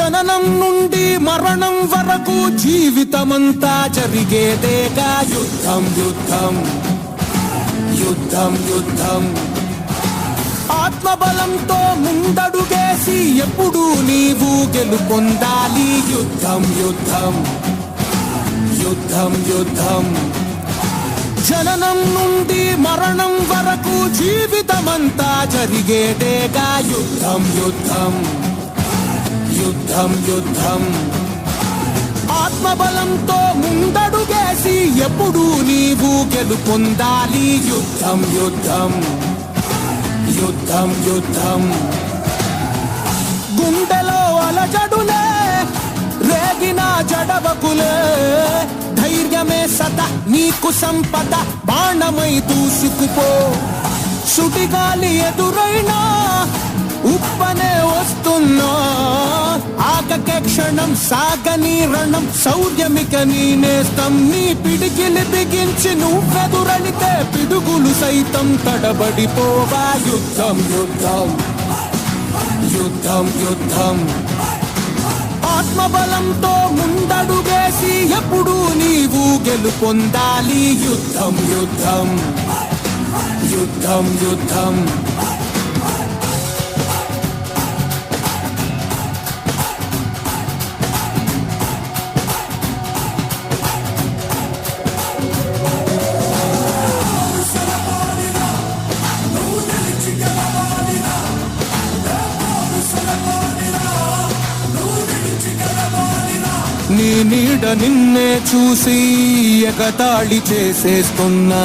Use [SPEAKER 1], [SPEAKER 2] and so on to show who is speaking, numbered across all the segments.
[SPEAKER 1] జననం నుండి మరణం వరకు జీవితమంతా జరిగేదేగా యుద్ధం యుద్ధం యుద్ధం యుద్ధం. ఆత్మబలంతో ముందడుగేసి ఎప్పుడు నీవు గెలుపొందాలి యుద్ధం యుద్ధం యుద్ధం యుద్ధం. జననం నుండి మరణం వరకు జీవితమంతా జరిగేదేగా యుద్ధం యుద్ధం యుద్ధం యుద్ధం. ఆత్మబలంతో ముందడుగేసి ఎప్పుడు నీవు గెలుపొందాలి యుద్ధం యుద్ధం యుద్ధం యుద్ధం. గుండెలో అలజడులే రేగిన జడవకులే, ధైర్యమే సదా నీకు సంపద, బాణమై దూసుకుపో. సుడిగాలి ఎదురైనా ఉప్పనే వస్తున్నా, ఆగకే క్షణం సాగని రణం, శౌర్యమిక నీ నేస్తం. నీ పిడికిలి బిగించి నువ్వెదురలితే పిడుగులు సైతం తడబడిపోవా యుద్ధం యుద్ధం యుద్ధం యుద్ధం. ఆత్మబలంతో ముందడుగేసి ఎప్పుడు నీవు గెలుపొందాలి యుద్ధం యుద్ధం యుద్ధం యుద్ధం. నీ నీడ నిన్నే చూసి ఎగతాళి చేసేస్తున్నా,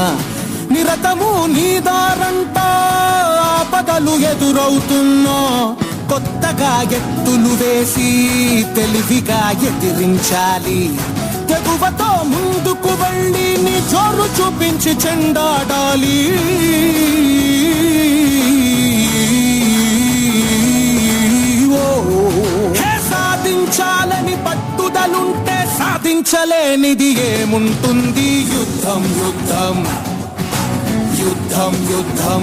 [SPEAKER 1] నిరతము నీ దారంట ఆపదలు ఎదురవుతున్నా. కొత్తగా ఎత్తులు వేసి తెలివిగా ఎదిరించాలి, తెగువతో ముందుకు వెళ్ళి నీ జోరు చూపించి చెండాడాలి. సాధించాలని పట్టుదలుంటే సాధించలేనిది ఏముంటుంది యుద్ధం యుద్ధం యుద్ధం యుద్ధం.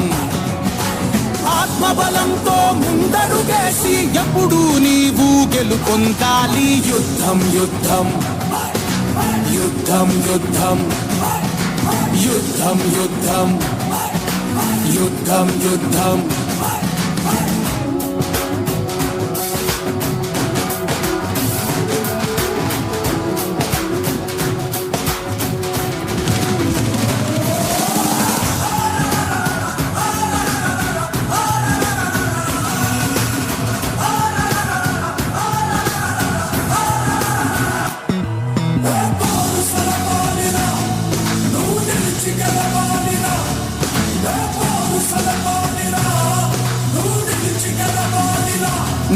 [SPEAKER 1] ఆత్మబలంతో ముందడుగేసి ఎప్పుడు నీవు గెలుపొందాలి యుద్ధం యుద్ధం యుద్ధం యుద్ధం యుద్ధం యుద్ధం యుద్ధం యుద్ధం.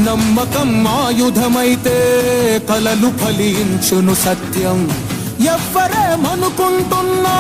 [SPEAKER 1] నమ్మకం ఆయుధమైతే కలలు ఫలించును సత్యం. ఎవ్వరేమనుకుంటున్నా